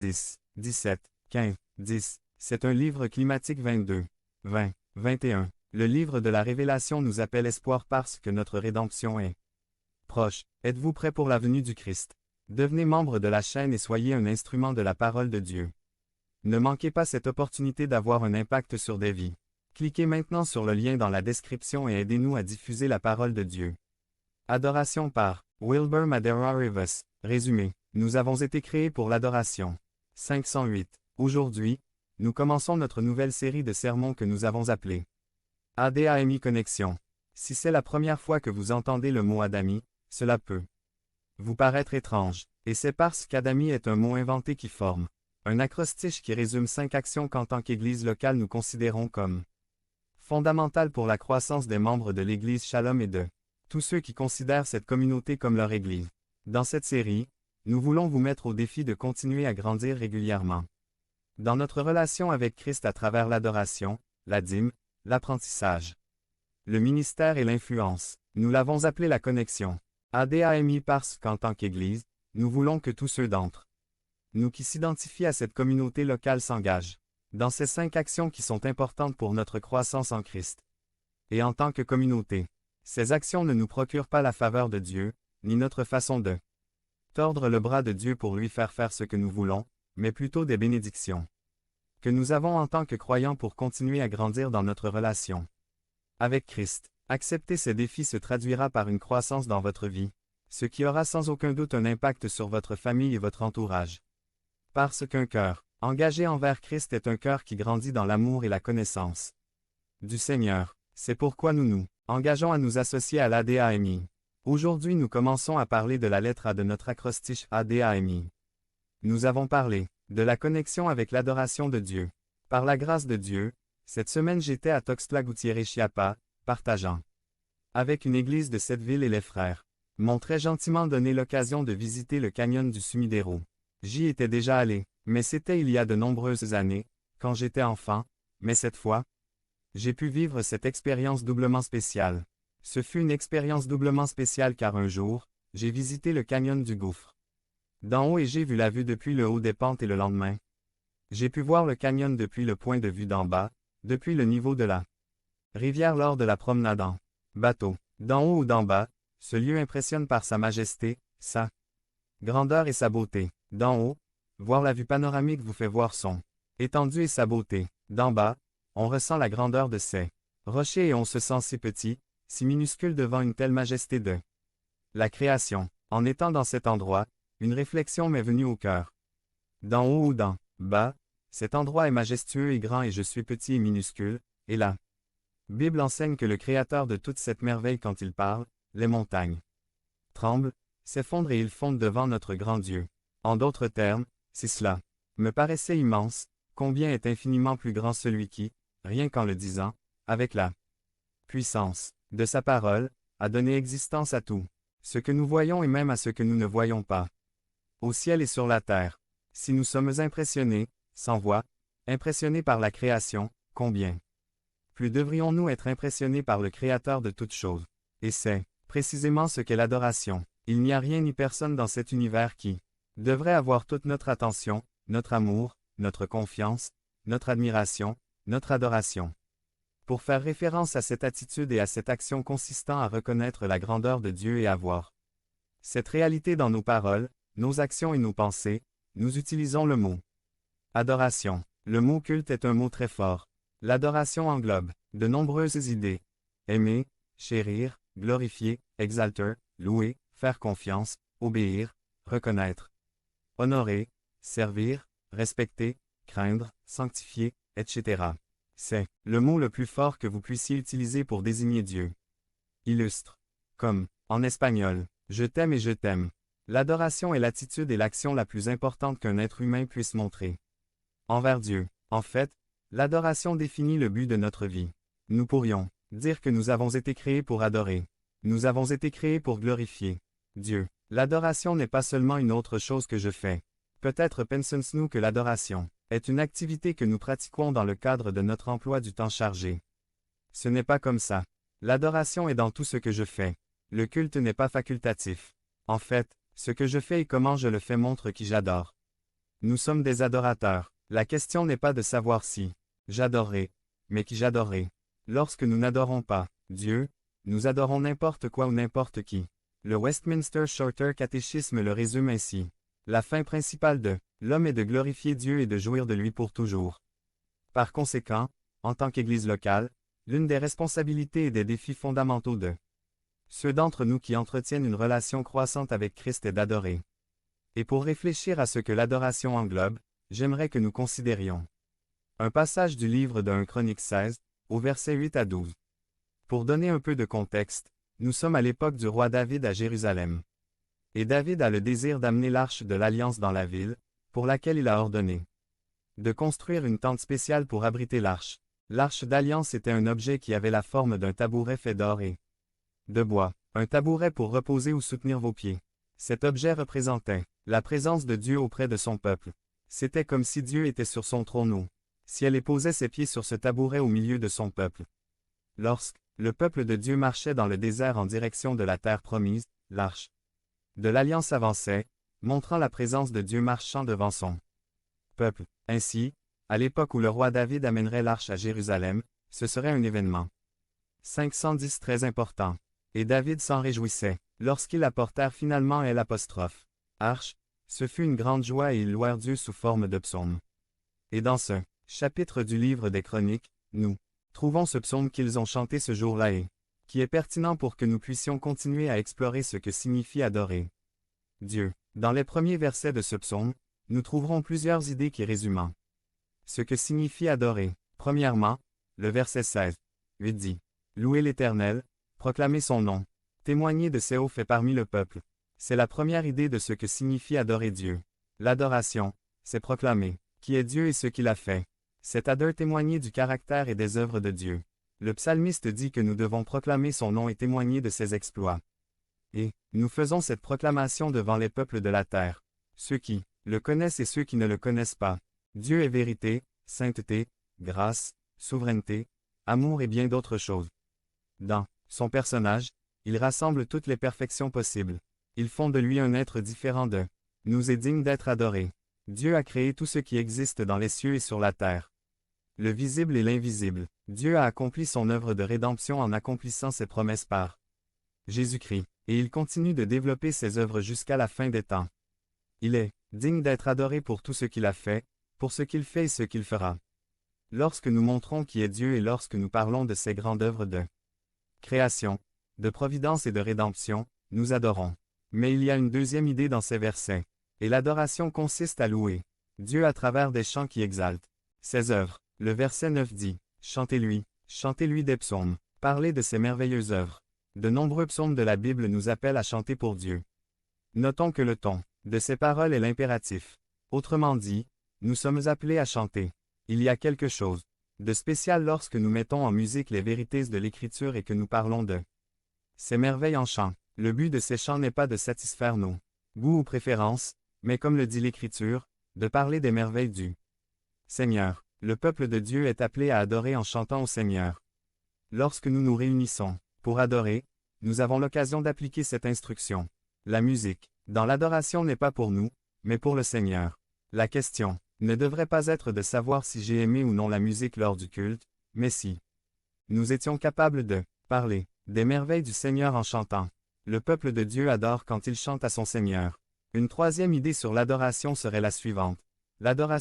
10, 17, 15, 10. C'est un livre climatique 22, 20, 21. Le livre de la Révélation nous appelle espoir parce que notre rédemption est proche. Êtes-vous prêt pour la venue du Christ? Devenez membre de la chaîne et soyez un instrument de la parole de Dieu. Ne manquez pas cette opportunité d'avoir un impact sur des vies. Cliquez maintenant sur le lien dans la description et aidez-nous à diffuser la parole de Dieu. Adoration par Wilbur Madera Rivas. Résumé. Nous avons été créés pour l'adoration. 508. Aujourd'hui, nous commençons notre nouvelle série de sermons que nous avons appelée ADAMI Connexion. Si c'est la première fois que vous entendez le mot Adami, cela peut vous paraître étrange, et c'est parce qu'Adami est un mot inventé qui forme un acrostiche qui résume 5 actions qu'en tant qu'Église locale nous considérons comme fondamentales pour la croissance des membres de l'Église Shalom et de tous ceux qui considèrent cette communauté comme leur Église. Dans cette série, nous voulons vous mettre au défi de continuer à grandir régulièrement dans notre relation avec Christ à travers l'adoration, la dîme, l'apprentissage, le ministère et l'influence. Nous l'avons appelé la connexion. ADAMI parce qu'en tant qu'Église, nous voulons que tous ceux d'entre nous qui s'identifient à cette communauté locale s'engagent dans ces 5 actions qui sont importantes pour notre croissance en Christ. Et en tant que communauté, ces actions ne nous procurent pas la faveur de Dieu, ni notre façon de tordre le bras de Dieu pour lui faire faire ce que nous voulons, mais plutôt des bénédictions que nous avons en tant que croyants pour continuer à grandir dans notre relation avec Christ. Accepter ces défis se traduira par une croissance dans votre vie, ce qui aura sans aucun doute un impact sur votre famille et votre entourage. Parce qu'un cœur engagé envers Christ est un cœur qui grandit dans l'amour et la connaissance du Seigneur. C'est pourquoi nous nous engageons à nous associer à l'ADAMI. Aujourd'hui nous commençons à parler de la lettre A de notre acrostiche ADAMI. Nous avons parlé de la connexion avec l'adoration de Dieu. Par la grâce de Dieu, cette semaine j'étais à Tuxtla Gutiérrez Chiapas, partageant avec une église de cette ville et les frères m'ont très gentiment donné l'occasion de visiter le canyon du Sumidero. J'y étais déjà allé, mais c'était il y a de nombreuses années, quand j'étais enfant, mais cette fois, j'ai pu vivre cette expérience doublement spéciale. Ce fut une expérience doublement spéciale car un jour, j'ai visité le canyon du Gouffre d'en haut et j'ai vu la vue depuis le haut des pentes et le lendemain, j'ai pu voir le canyon depuis le point de vue d'en bas, depuis le niveau de la rivière lors de la promenade en bateau. D'en haut ou d'en bas, ce lieu impressionne par sa majesté, sa grandeur et sa beauté. D'en haut, voir la vue panoramique vous fait voir son étendue et sa beauté. D'en bas, on ressent la grandeur de ces rochers et on se sent si petit, si minuscule devant une telle majesté de la création. En étant dans cet endroit, une réflexion m'est venue au cœur. D'en haut ou d'en bas, cet endroit est majestueux et grand et je suis petit et minuscule, et la Bible enseigne que le Créateur de toute cette merveille quand il parle, les montagnes tremblent, s'effondrent et ils fondent devant notre grand Dieu. En d'autres termes, si cela me paraissait immense, combien est infiniment plus grand celui qui, rien qu'en le disant, avec la puissance de sa parole, a donné existence à tout ce que nous voyons et même à ce que nous ne voyons pas, au ciel et sur la terre. Si nous sommes impressionnés, sans voix, impressionnés par la création, combien plus devrions-nous être impressionnés par le Créateur de toutes choses? Et c'est précisément ce qu'est l'adoration. Il n'y a rien ni personne dans cet univers qui devrait avoir toute notre attention, notre amour, notre confiance, notre admiration, notre adoration. Pour faire référence à cette attitude et à cette action consistant à reconnaître la grandeur de Dieu et à voir cette réalité dans nos paroles, nos actions et nos pensées, nous utilisons le mot adoration. Le mot culte est un mot très fort. L'adoration englobe de nombreuses idées. Aimer, chérir, glorifier, exalter, louer, faire confiance, obéir, reconnaître, honorer, servir, respecter, craindre, sanctifier, etc. C'est le mot le plus fort que vous puissiez utiliser pour désigner Dieu. Illustre. Comme, en espagnol, je t'aime et je t'aime. L'adoration est l'attitude et l'action la plus importante qu'un être humain puisse montrer envers Dieu. En fait, l'adoration définit le but de notre vie. Nous pourrions dire que nous avons été créés pour adorer. Nous avons été créés pour glorifier Dieu. L'adoration n'est pas seulement une autre chose que je fais. Peut-être pensons-nous que l'adoration est une activité que nous pratiquons dans le cadre de notre emploi du temps chargé. Ce n'est pas comme ça. L'adoration est dans tout ce que je fais. Le culte n'est pas facultatif. En fait, ce que je fais et comment je le fais montre qui j'adore. Nous sommes des adorateurs. La question n'est pas de savoir si j'adorerai, mais qui j'adorerai. Lorsque nous n'adorons pas Dieu, nous adorons n'importe quoi ou n'importe qui. Le Westminster Shorter Catechisme le résume ainsi. La fin principale de l'homme est de glorifier Dieu et de jouir de lui pour toujours. Par conséquent, en tant qu'Église locale, l'une des responsabilités et des défis fondamentaux de ceux d'entre nous qui entretiennent une relation croissante avec Christ est d'adorer. Et pour réfléchir à ce que l'adoration englobe, j'aimerais que nous considérions un passage du livre de 1 Chroniques 16, au verset 8 à 12. Pour donner un peu de contexte, nous sommes à l'époque du roi David à Jérusalem. Et David a le désir d'amener l'arche de l'Alliance dans la ville, pour laquelle il a ordonné de construire une tente spéciale pour abriter l'arche. L'arche d'Alliance était un objet qui avait la forme d'un tabouret fait d'or et de bois, un tabouret pour reposer ou soutenir vos pieds. Cet objet représentait la présence de Dieu auprès de son peuple. C'était comme si Dieu était sur son trône, si elle posait ses pieds sur ce tabouret au milieu de son peuple. Lorsque le peuple de Dieu marchait dans le désert en direction de la terre promise, l'arche de l'Alliance avançait, montrant la présence de Dieu marchant devant son peuple. Ainsi, à l'époque où le roi David amènerait l'arche à Jérusalem, ce serait un événement 510 très important. Et David s'en réjouissait. Lorsqu'ils apportèrent finalement l'apostrophe arche, ce fut une grande joie et ils louèrent Dieu sous forme de psaume. Et dans ce chapitre du livre des Chroniques, nous trouvons ce psaume qu'ils ont chanté ce jour-là et qui est pertinent pour que nous puissions continuer à explorer ce que signifie adorer Dieu. Dans les premiers versets de ce psaume, nous trouverons plusieurs idées qui résument ce que signifie adorer. Premièrement, le verset 16, 8 dit « Louez l'Éternel, proclamez son nom, témoignez de ses hauts faits parmi le peuple. » C'est la première idée de ce que signifie adorer Dieu. L'adoration, c'est proclamer qui est Dieu et ce qu'il a fait. C'est à témoigner du caractère et des œuvres de Dieu. Le psalmiste dit que nous devons proclamer son nom et témoigner de ses exploits. Et nous faisons cette proclamation devant les peuples de la terre, ceux qui le connaissent et ceux qui ne le connaissent pas. Dieu est vérité, sainteté, grâce, souveraineté, amour et bien d'autres choses. Dans son personnage, il rassemble toutes les perfections possibles. Ils font de lui un être différent d'eux. Nous est digne d'être adoré. Dieu a créé tout ce qui existe dans les cieux et sur la terre. Le visible et l'invisible. Dieu a accompli son œuvre de rédemption en accomplissant ses promesses par Jésus-Christ, et il continue de développer ses œuvres jusqu'à la fin des temps. Il est digne d'être adoré pour tout ce qu'il a fait, pour ce qu'il fait et ce qu'il fera. Lorsque nous montrons qui est Dieu et lorsque nous parlons de ses grandes œuvres de création, de providence et de rédemption, nous adorons. Mais il y a une deuxième idée dans ces versets. Et l'adoration consiste à louer Dieu à travers des chants qui exaltent ses œuvres. Le verset 9 dit « Chantez-lui des psaumes, parlez de ses merveilleuses œuvres. » De nombreux psaumes de la Bible nous appellent à chanter pour Dieu. Notons que le ton de ces paroles est l'impératif. Autrement dit, nous sommes appelés à chanter. Il y a quelque chose de spécial lorsque nous mettons en musique les vérités de l'Écriture et que nous parlons de ces merveilles en chant. Le but de ces chants n'est pas de satisfaire nos goûts ou préférences, mais comme le dit l'Écriture, de parler des merveilles du Seigneur. Le peuple de Dieu est appelé à adorer en chantant au Seigneur. Lorsque nous nous réunissons pour adorer, nous avons l'occasion d'appliquer cette instruction. La musique, dans l'adoration n'est pas pour nous, mais pour le Seigneur. La question ne devrait pas être de savoir si j'ai aimé ou non la musique lors du culte, mais si nous étions capables de parler des merveilles du Seigneur en chantant. Le peuple de Dieu adore quand il chante à son Seigneur. Une troisième idée sur l'adoration serait la suivante. L'adoration